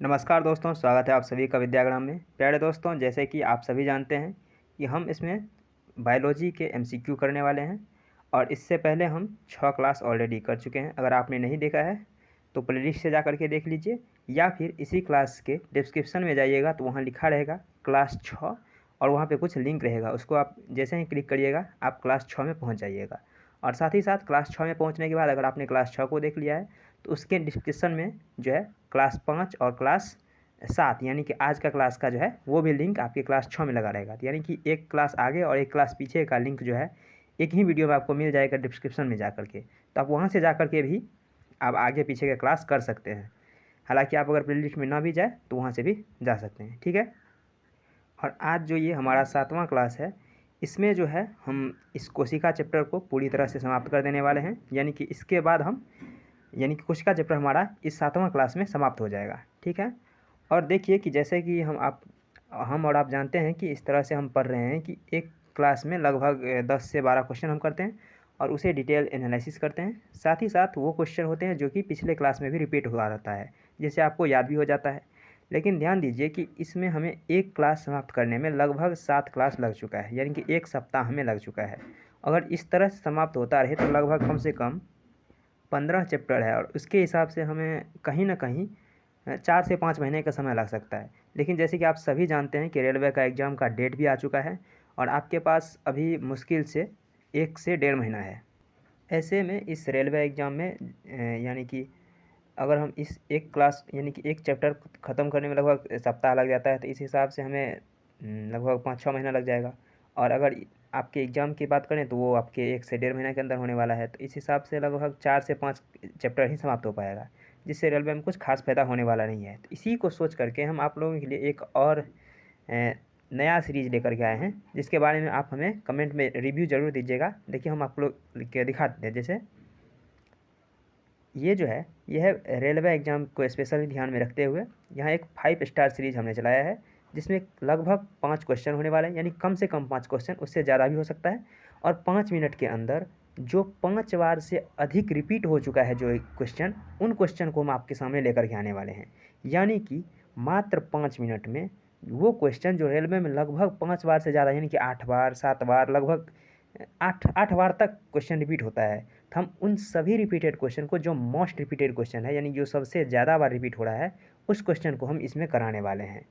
नमस्कार दोस्तों, स्वागत है आप सभी का विद्याग्राम में। प्यारे दोस्तों, जैसे कि आप सभी जानते हैं कि हम इसमें बायोलॉजी के एमसीक्यू करने वाले हैं और इससे पहले हम 6 क्लास ऑलरेडी कर चुके हैं। अगर आपने नहीं देखा है तो प्लेलिस्ट से जा कर के देख लीजिए या फिर इसी क्लास के डिस्क्रिप्शन में जाइएगा तो वहाँ लिखा रहेगा क्लास 6 और वहाँ पे कुछ लिंक रहेगा, उसको आप जैसे ही क्लिक करिएगा आप क्लास 6 में पहुँच जाइएगा। और साथ ही साथ क्लास 6 में पहुँचने के बाद अगर आपने क्लास 6 को देख लिया है तो उसके डिस्क्रिप्शन में जो है क्लास 5 और क्लास 7 यानी कि आज का क्लास का जो है वो भी लिंक आपके क्लास 6 में लगा रहेगा। यानी कि एक क्लास आगे और एक क्लास पीछे का लिंक जो है एक ही वीडियो में आपको मिल जाएगा डिस्क्रिप्शन में जा कर के। तो आप वहाँ से जा कर के भी आप आगे पीछे का क्लास कर सकते हैं। हालांकि आप अगर प्लेलिस्ट में ना भी जाए तो वहाँ से भी जा सकते हैं, ठीक है। और आज जो ये हमारा 7वां क्लास है, इसमें जो है हम इस कोशिका चैप्टर को पूरी तरह से समाप्त कर देने वाले हैं। यानी कि इसके बाद हम यानी कि कोशिका चैप्टर हमारा इस 7वां क्लास में समाप्त हो जाएगा, ठीक है। और देखिए कि जैसे कि हम और आप जानते हैं कि इस तरह से हम पढ़ रहे हैं कि एक क्लास में लगभग 10 से 12 क्वेश्चन हम करते हैं और उसे डिटेल एनालिसिस करते हैं। साथ ही साथ वो क्वेश्चन होते हैं जो कि पिछले क्लास में भी रिपीट हुआ रहता है, जिससे आपको याद भी हो जाता है। लेकिन ध्यान दीजिए कि इसमें हमें एक क्लास समाप्त करने में लगभग 7 क्लास लग चुका है, यानी कि एक सप्ताह हमें लग चुका है। अगर इस तरह से समाप्त होता रहे तो लगभग कम से कम 15 चैप्टर है और उसके हिसाब से हमें कहीं न कहीं 4 से 5 महीने का समय लग सकता है। लेकिन जैसे कि आप सभी जानते हैं कि रेलवे का एग्ज़ाम का डेट भी आ चुका है और आपके पास अभी मुश्किल से 1 से डेढ़ महीना है। ऐसे में इस रेलवे एग्ज़ाम में यानी कि अगर हम इस एक क्लास यानी कि एक चैप्टर ख़त्म करने में लगभग सप्ताह लग जाता है, तो इस हिसाब से हमें लगभग 5-6 महीना लग जाएगा। और अगर आपके एग्ज़ाम की बात करें तो वो आपके 1 से डेढ़ महीने के अंदर होने वाला है, तो इस हिसाब से लगभग 4 से 5 चैप्टर ही समाप्त हो पाएगा, जिससे रेलवे में कुछ खास फ़ायदा होने वाला नहीं है। तो इसी को सोच करके हम आप लोगों के लिए एक और नया सीरीज़ लेकर के आए हैं, जिसके बारे में आप हमें कमेंट में रिव्यू ज़रूर दीजिएगा। देखिए हम आप लोग के दिखा देते हैं। जैसे ये जो है यह रेलवे एग्ज़ाम को स्पेशली ध्यान में रखते हुए यहाँ एक 5 स्टार सीरीज़ हमने चलाया है, जिसमें लगभग 5 क्वेश्चन होने वाले हैं, यानी कम से कम 5 क्वेश्चन, उससे ज़्यादा भी हो सकता है। और 5 मिनट के अंदर जो 5 बार से अधिक रिपीट हो चुका है जो एक क्वेश्चन, उन क्वेश्चन को हम आपके सामने लेकर के आने वाले हैं। यानी कि मात्र 5 मिनट में वो क्वेश्चन जो रेलवे में लगभग 5 बार से ज़्यादा यानी कि 8 बार 7 बार लगभग 8 बार तक क्वेश्चन रिपीट होता है। तो हम उन सभी रिपीटेड क्वेश्चन को, जो मोस्ट रिपीटेड क्वेश्चन है यानी जो सबसे ज़्यादा बार रिपीट हो रहा है, उस क्वेश्चन को हम इसमें कराने वाले हैं।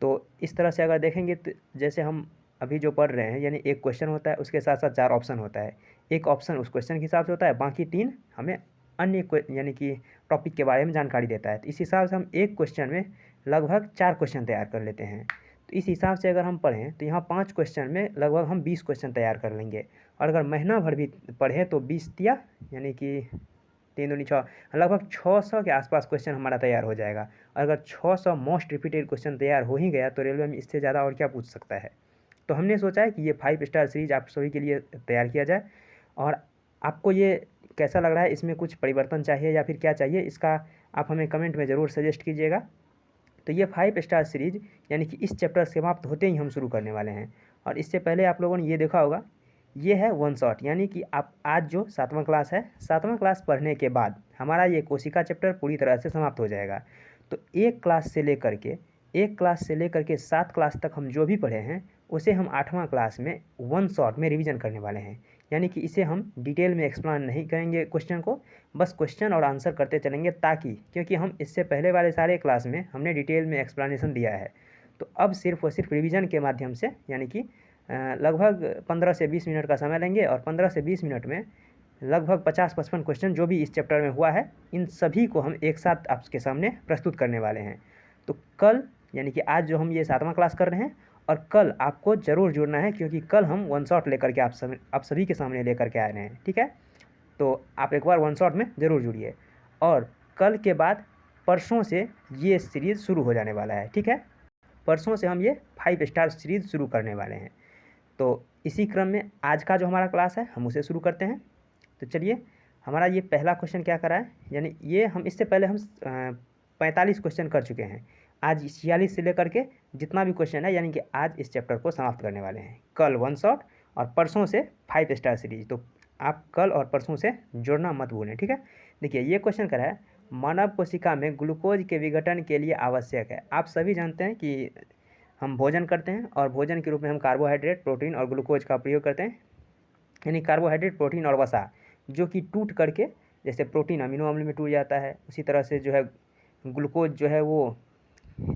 तो इस तरह से अगर देखेंगे तो जैसे हम अभी जो पढ़ रहे हैं, यानी एक क्वेश्चन होता है, उसके साथ साथ 4 ऑप्शन होता है। एक ऑप्शन उस क्वेश्चन के हिसाब से होता है, बाकी 3 हमें अन्य यानी कि टॉपिक के बारे में जानकारी देता है। तो इस हिसाब से हम एक क्वेश्चन में लगभग 4 क्वेश्चन तैयार कर लेते हैं। तो इस हिसाब से अगर हम पढ़ें तो यहाँ 5 क्वेश्चन में लगभग हम 20 क्वेश्चन तैयार कर लेंगे। और अगर महीना भर भी पढ़ें तो 20 तिया यानी कि 3 दूनी 6, लगभग 600 के आसपास क्वेश्चन हमारा तैयार हो जाएगा। और अगर 600 मोस्ट रिपीटेड क्वेश्चन तैयार हो ही गया तो रेलवे में इससे ज़्यादा और क्या पूछ सकता है। तो हमने सोचा है कि ये 5 स्टार सीरीज़ आप सभी के लिए तैयार किया जाए। और आपको ये कैसा लग रहा है, इसमें कुछ परिवर्तन चाहिए या फिर क्या चाहिए, इसका आप हमें कमेंट में ज़रूर सजेस्ट कीजिएगा। तो ये 5 स्टार सीरीज़ यानी कि इस चैप्टर समाप्त होते ही हम शुरू करने वाले हैं। और इससे पहले आप लोगों ने ये देखा होगा, ये है वन शॉट, यानी कि आप आज जो 7वां क्लास है, 7वां क्लास पढ़ने के बाद हमारा ये कोशिका चैप्टर पूरी तरह से समाप्त हो जाएगा। तो एक क्लास से लेकर के 7 क्लास तक हम जो भी पढ़े हैं उसे हम 8वां क्लास में वन शॉट में रिवीजन करने वाले हैं। यानी कि इसे हम डिटेल में एक्सप्लेन नहीं करेंगे क्वेश्चन को, बस क्वेश्चन और आंसर करते चलेंगे, ताकि क्योंकि हम इससे पहले वाले सारे क्लास में हमने डिटेल में एक्सप्लेनेशन दिया है। तो अब सिर्फ और सिर्फ रिवीजन के माध्यम से यानी कि लगभग 15 से 20 मिनट का समय लेंगे और 15 से 20 मिनट में लगभग 50-55 क्वेश्चन जो भी इस चैप्टर में हुआ है, इन सभी को हम एक साथ आपके सामने प्रस्तुत करने वाले हैं। तो कल यानी कि आज जो हम ये 7वां क्लास कर रहे हैं, और कल आपको ज़रूर जुड़ना है, क्योंकि कल हम वन शॉट लेकर के आप सभी के सामने लेकर के आ रहे हैं, ठीक है। तो आप एक बार वन शॉट में ज़रूर जुड़िए। और कल के बाद परसों से ये सीरीज़ शुरू हो जाने वाला है, ठीक है। परसों से हम ये 5 स्टार सीरीज़ शुरू करने वाले हैं। तो इसी क्रम में आज का जो हमारा क्लास है हम उसे शुरू करते हैं। तो चलिए, हमारा ये पहला क्वेश्चन क्या करा है, यानी ये हम इससे पहले हम 45 क्वेश्चन कर चुके हैं। आज 46 से लेकर के जितना भी क्वेश्चन है, यानी कि आज इस चैप्टर को समाप्त करने वाले हैं। कल वन शॉट और परसों से 5 स्टार सीरीज। तो आप कल और परसों से जुड़ना मत भूलें, ठीक है। देखिए ये क्वेश्चन करा है, मानव कोशिका में ग्लूकोज के विघटन के लिए आवश्यक है। आप सभी जानते हैं कि हम भोजन करते हैं और भोजन के रूप में हम कार्बोहाइड्रेट, प्रोटीन और ग्लूकोज का प्रयोग करते हैं। यानी कार्बोहाइड्रेट, प्रोटीन और वसा जो कि टूट करके, जैसे प्रोटीन अमीनो अम्ल में टूट जाता है, उसी तरह से जो है ग्लूकोज जो है वो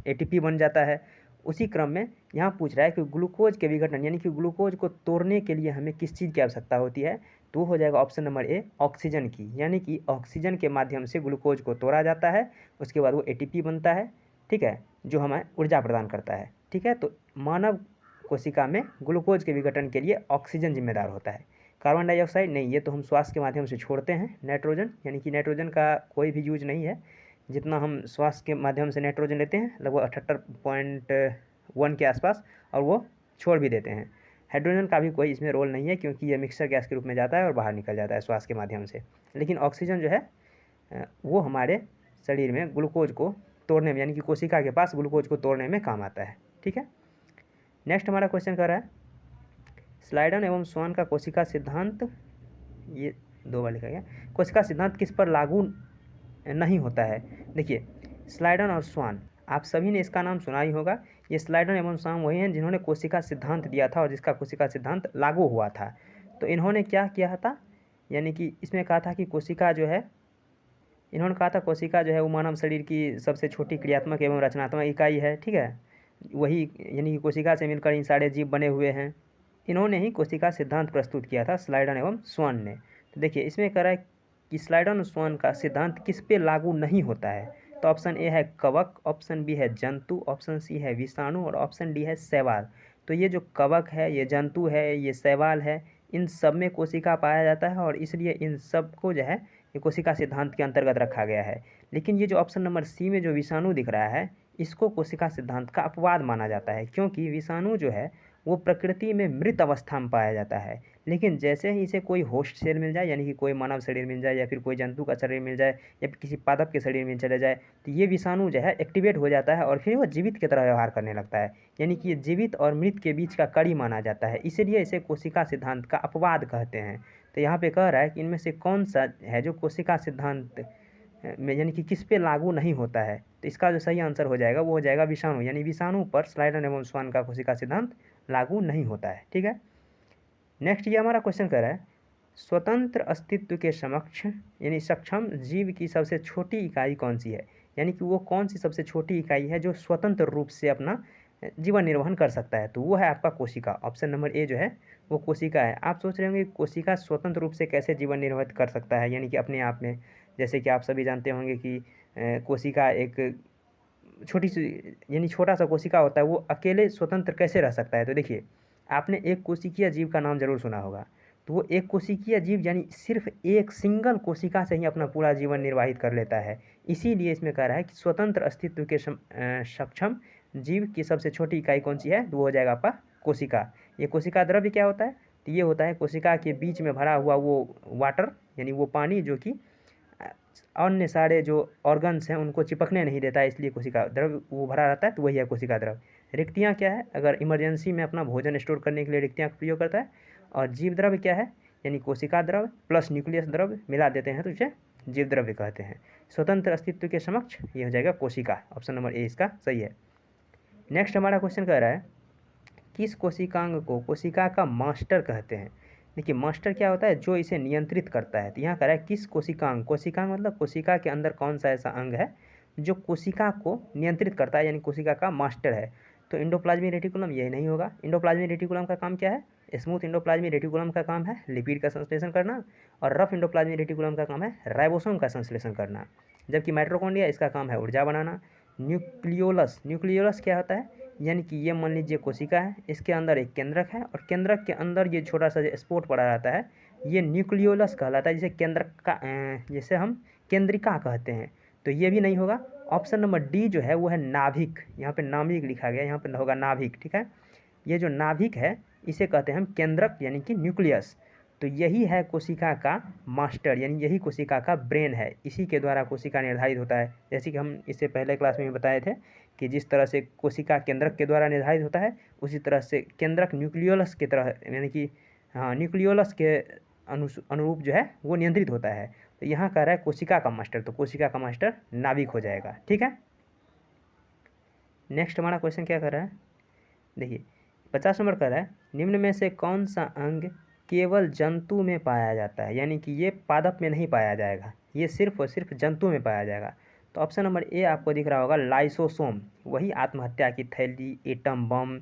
एटीपी बन जाता है। उसी क्रम में यहाँ पूछ रहा है कि ग्लूकोज के विघटन यानी कि ग्लूकोज को तोड़ने के लिए हमें किस चीज़ की आवश्यकता होती है, तो वो हो जाएगा ऑप्शन नंबर ए, ऑक्सीजन की। यानी कि ऑक्सीजन के माध्यम से ग्लूकोज को तोड़ा जाता है, उसके बाद वो एटीपी बनता है, ठीक है, जो हमें ऊर्जा प्रदान करता है। ठीक है, तो मानव कोशिका में ग्लूकोज के विघटन के लिए ऑक्सीजन जिम्मेदार होता है। कार्बन डाइऑक्साइड नहीं, ये तो हम श्वास के माध्यम से छोड़ते हैं। नाइट्रोजन यानी कि नाइट्रोजन का कोई भी यूज नहीं है। जितना हम श्वास के माध्यम से नाइट्रोजन लेते हैं लगभग 78.1 के आसपास, और वो छोड़ भी देते हैं। हाइड्रोजन का भी कोई इसमें रोल नहीं है, क्योंकि ये मिक्सर गैस के रूप में जाता है और बाहर निकल जाता है श्वास के माध्यम से। लेकिन ऑक्सीजन जो है वो हमारे शरीर में ग्लूकोज को तोड़ने में, यानी कि कोशिका के पास ग्लूकोज को तोड़ने में काम आता है। ठीक है, नेक्स्ट हमारा क्वेश्चन कर रहा है स्लाइडन एवं स्वान का कोशिका सिद्धांत, ये 2 बार लिखा गया, कोशिका सिद्धांत किस पर लागू नहीं होता है। देखिए, स्लाइडन और स्वान, आप सभी ने इसका नाम सुना ही होगा। ये स्लाइडन एवं स्वान वही हैं जिन्होंने कोशिका सिद्धांत दिया था और जिसका कोशिका सिद्धांत लागू हुआ था। तो इन्होंने क्या किया था, यानी कि इसमें कहा था कि कोशिका जो है, इन्होंने कहा था कोशिका जो है वो मानव शरीर की सबसे छोटी क्रियात्मक एवं रचनात्मक इकाई है। ठीक है, वही यानी कि कोशिका से मिलकर इन सारे जीव बने हुए हैं। इन्होंने ही कोशिका सिद्धांत प्रस्तुत किया था, स्लाइडन एवं स्वान ने। तो देखिए, इसमें कह रहा है कि स्लाइडन और स्वान का सिद्धांत किस पे लागू नहीं होता है। तो ऑप्शन ए है कवक, ऑप्शन बी है जंतु, ऑप्शन सी है विषाणु और ऑप्शन डी है शैवाल। तो ये जो कवक है, ये जंतु है, ये शैवाल है, इन सब में कोशिका पाया जाता है और इसलिए इन सब को जो है ये कोशिका सिद्धांत के अंतर्गत रखा गया है। लेकिन ये जो ऑप्शन नंबर सी में जो विषाणु दिख रहा है, इसको कोशिका सिद्धांत का अपवाद माना जाता है, क्योंकि विषाणु जो है वो प्रकृति में मृत अवस्था में पाया जाता है। लेकिन जैसे ही इसे कोई होस्ट सेल मिल जाए, यानी कि कोई मानव शरीर मिल जाए या फिर कोई जंतु का शरीर मिल जाए या फिर किसी पादप के शरीर में चले जाए, तो ये विषाणु जो है एक्टिवेट हो जाता है और फिर वो जीवित की तरह व्यवहार करने लगता है। यानी कि ये जीवित और मृत के बीच का कड़ी माना जाता है, इसीलिए इसे कोशिका सिद्धांत का अपवाद कहते हैं। तो यहाँ पे कह रहा है कि इनमें से कौन सा है जो कोशिका सिद्धांत में, यानी कि किस पे लागू नहीं होता है। तो इसका जो सही आंसर हो जाएगा वो हो जाएगा विषाणु, यानी विषाणु पर स्लाइडन एवं स्वान का कोशिका सिद्धांत लागू नहीं होता है। ठीक है, नेक्स्ट ये हमारा क्वेश्चन कर रहा है स्वतंत्र अस्तित्व के समक्ष यानी सक्षम जीव की सबसे छोटी इकाई कौन सी है। यानी कि वो कौन सी सबसे छोटी इकाई है जो स्वतंत्र रूप से अपना जीवन निर्वहन कर सकता है, तो वो है आपका कोशिका। ऑप्शन नंबर ए जो है वो कोशिका है। आप सोच रहे होंगे कोशिका स्वतंत्र रूप से कैसे जीवन निर्वाह कर सकता है, यानी कि अपने आप में। जैसे कि आप सभी जानते होंगे कि कोशिका एक छोटी सी यानी छोटा सा कोशिका होता है, वो अकेले स्वतंत्र कैसे रह सकता है। तो देखिए, आपने एक कोशिकीय जीव का नाम जरूर सुना होगा। तो वो एक कोशिकीय जीव यानी सिर्फ एक सिंगल कोशिका से ही अपना पूरा जीवन निर्वाहित कर लेता है। इसीलिए इसमें कह रहा है कि स्वतंत्र अस्तित्व के सक्षम जीव की सबसे छोटी इकाई कौन सी है, तो वो हो जाएगा आपका कोशिका। ये कोशिका द्रव्य क्या होता है, तो ये होता है कोशिका के बीच में भरा हुआ वो वाटर, यानी वो पानी जो कि अन्य सारे जो ऑर्गन्स हैं उनको चिपकने नहीं देता है, इसलिए कोशिका द्रव वो भरा रहता है, तो वही है कोशिका द्रव। रिक्तियाँ क्या है, अगर इमरजेंसी में अपना भोजन स्टोर करने के लिए रिक्तियाँ का प्रयोग करता है। और जीव द्रव्य क्या है, यानी कोशिका द्रव प्लस न्यूक्लियस द्रव्य मिला देते हैं तो इसे जीव द्रव्य कहते हैं। स्वतंत्र अस्तित्व के समक्ष ये हो जाएगा कोशिका, ऑप्शन नंबर ए इसका सही है। नेक्स्ट हमारा क्वेश्चन कह रहा है किस कोशिकांग को कोशिका का मास्टर कहते हैं। देखिए, मास्टर क्या होता है, जो इसे नियंत्रित करता है। तो यहाँ कह रहा है किस कोशिकांग, कोशिकांग मतलब कोशिका के अंदर कौन सा ऐसा अंग है जो कोशिका को नियंत्रित करता है, यानी कोशिका का मास्टर है। तो इंडोप्लाज्मिक रेटिकुलम यही नहीं होगा। इंडोप्लाज्मिक रेटिकुलम का काम क्या है, स्मूथ इंडोप्लाज्मिक रेटिकुलम का काम है लिपिड का संश्लेषण करना, और रफ इंडोप्लाज्मिक रेटिकुलम का काम है राइबोसोम का संश्लेषण करना। जबकि माइटोकॉन्ड्रिया इसका काम है ऊर्जा बनाना। न्यूक्लियोलस, न्यूक्लियोलस क्या होता है, यानी कि ये मान लीजिए कोशिका है, इसके अंदर एक केंद्रक है और केंद्रक के अंदर ये छोटा सा जो स्पोर्ट पड़ा रहता है, ये न्यूक्लियोलस कहलाता है, जिसे केंद्रक का जैसे हम केंद्रिका कहते हैं। तो ये भी नहीं होगा। ऑप्शन नंबर डी जो है वो है नाभिक, यहाँ पे नाभिक लिखा गया, यहाँ पे होगा नाभिक। ठीक है, ये जो नाभिक है इसे कहते हैं हम केंद्रक यानी कि न्यूक्लियस। तो यही है कोशिका का मास्टर, यानी यही कोशिका का ब्रेन है, इसी के द्वारा कोशिका निर्धारित होता है। जैसे कि हम इससे पहले क्लास में बताए थे कि जिस तरह से कोशिका केंद्रक के द्वारा निर्धारित होता है, उसी तरह से केंद्रक न्यूक्लियोलस की तरह, यानी कि हाँ न्यूक्लियोलस के अनुरूप जो है वो नियंत्रित होता है। तो यहाँ कह रहा है कोशिका का मास्टर, तो कोशिका का मास्टर नाभिक हो जाएगा। ठीक है, नेक्स्ट हमारा क्वेश्चन क्या कर रहा है, देखिए 50 नंबर कर रहा है निम्न में से कौन सा अंग केवल जंतु में पाया जाता है, यानी कि ये पादप में नहीं पाया जाएगा, ये सिर्फ और सिर्फ जंतु में पाया जाएगा। तो ऑप्शन नंबर ए आपको दिख रहा होगा लाइसोसोम, वही आत्महत्या की थैली, एटम बम,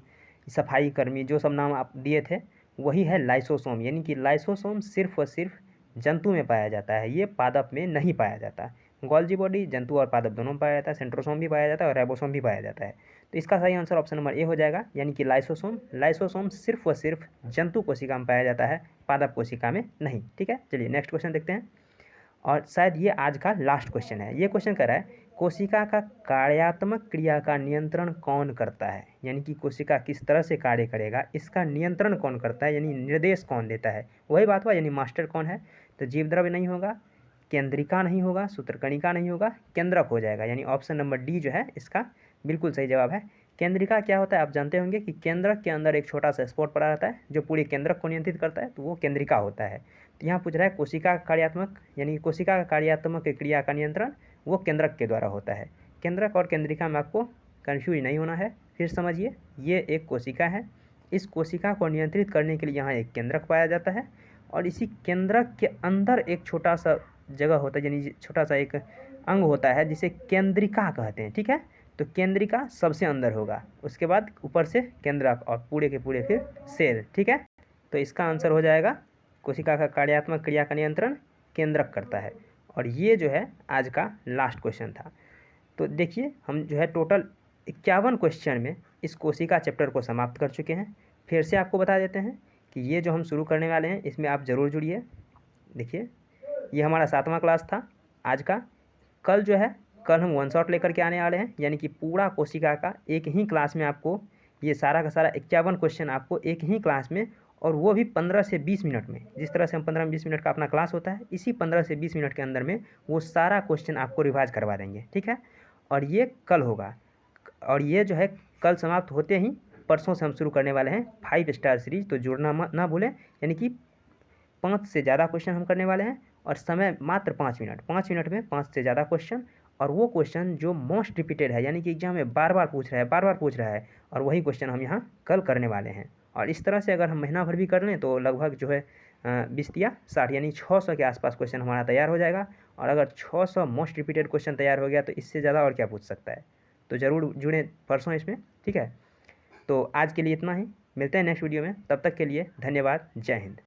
सफाई कर्मी, जो सब नाम आप दिए थे वही है लाइसोसोम, यानी कि लाइसोसोम सिर्फ और सिर्फ जंतु में पाया जाता है, ये पादप में नहीं पाया जाता। गोल्जी बॉडी जंतु और पादप दोनों में पाया जाता है, सेंट्रोसोम भी पाया जाता है और राइबोसोम भी पाया जाता है। तो इसका सही आंसर ऑप्शन नंबर ए हो जाएगा, यानी कि लाइसोसोम। लाइसोसोम सिर्फ व सिर्फ जंतु कोशिका में पाया जाता है, पादप कोशिका में नहीं। ठीक है, चलिए नेक्स्ट क्वेश्चन देखते हैं, और शायद ये आज का लास्ट क्वेश्चन है। ये क्वेश्चन कह रहा है कोशिका का कार्यात्मक क्रिया का नियंत्रण कौन करता है, यानी कि कोशिका किस तरह से कार्य करेगा इसका नियंत्रण कौन करता है, यानी निर्देश कौन देता है, वही बात हुआ, यानी मास्टर कौन है। तो जीवद्रव्य नहीं होगा, केंद्रिका नहीं होगा, सूत्रकणिका नहीं होगा, केंद्रक हो जाएगा, यानी ऑप्शन नंबर डी जो है इसका बिल्कुल सही जवाब है। केंद्रिका क्या होता है आप जानते होंगे कि केंद्रक के अंदर एक छोटा सा स्पॉट पड़ा रहता है जो पूरे केंद्रक को नियंत्रित करता है, तो वो केंद्रिका होता है। तो यहाँ पूछ रहा है कोशिका का कार्यात्मक, यानी कोशिका का कार्यात्मक क्रिया का नियंत्रण वो केंद्रक के द्वारा होता है। केंद्रक और केंद्रिका में आपको कन्फ्यूज नहीं होना है। फिर समझिए, ये एक कोशिका है, इस कोशिका को नियंत्रित करने के लिए यहाँ एक केंद्रक पाया जाता है, और इसी केंद्रक के अंदर एक छोटा सा जगह होता है, यानी छोटा सा एक अंग होता है जिसे केंद्रिका कहते हैं। ठीक है, तो केंद्रिका सबसे अंदर होगा, उसके बाद ऊपर से केंद्रक और पूरे के पूरे फिर सेल। ठीक है, तो इसका आंसर हो जाएगा कोशिका का कार्यात्मक क्रिया का नियंत्रण केंद्रक करता है। और ये जो है आज का लास्ट क्वेश्चन था। तो देखिए हम जो है टोटल 51 क्वेश्चन में इस कोशिका चैप्टर को समाप्त कर चुके हैं। फिर से आपको बता देते हैं कि ये जो हम शुरू करने वाले हैं इसमें आप ज़रूर जुड़िए। देखिए ये हमारा 7वां क्लास था आज का। कल जो है कल हम 1 शॉट लेकर के आने वाले हैं, यानी कि पूरा कोशिका का एक ही क्लास में आपको ये सारा का सारा 51 क्वेश्चन आपको एक ही क्लास में, और वो भी 15 से 20 मिनट में। जिस तरह से हम 15-20 मिनट का अपना क्लास होता है, इसी 15 से 20 मिनट के अंदर में वो सारा क्वेश्चन आपको रिवाइज करवा देंगे। ठीक है, और ये कल होगा, और ये जो है कल समाप्त होते ही परसों से हम शुरू करने वाले हैं 5 स्टार सीरीज। तो जुड़ना ना भूलें, यानी कि 5 से ज़्यादा क्वेश्चन हम करने वाले हैं, और समय मात्र 5 मिनट, 5 मिनट में 5 से ज़्यादा क्वेश्चन, और वो क्वेश्चन जो मोस्ट रिपीटेड है, यानी कि एग्जाम में बार बार पूछ रहा है, बार बार पूछ रहा है, और वही क्वेश्चन हम यहाँ कल करने वाले हैं। और इस तरह से अगर हम महीना भर भी कर लें तो लगभग जो है 20 या 60 यानी 600 के आसपास क्वेश्चन हमारा तैयार हो जाएगा। और अगर 600 मोस्ट रिपीटेड क्वेश्चन तैयार हो गया तो इससे ज़्यादा और क्या पूछ सकता है। तो ज़रूर जुड़ें परसों इसमें। ठीक है, तो आज के लिए इतना ही, मिलते हैं नेक्स्ट वीडियो में, तब तक के लिए धन्यवाद, जय हिंद।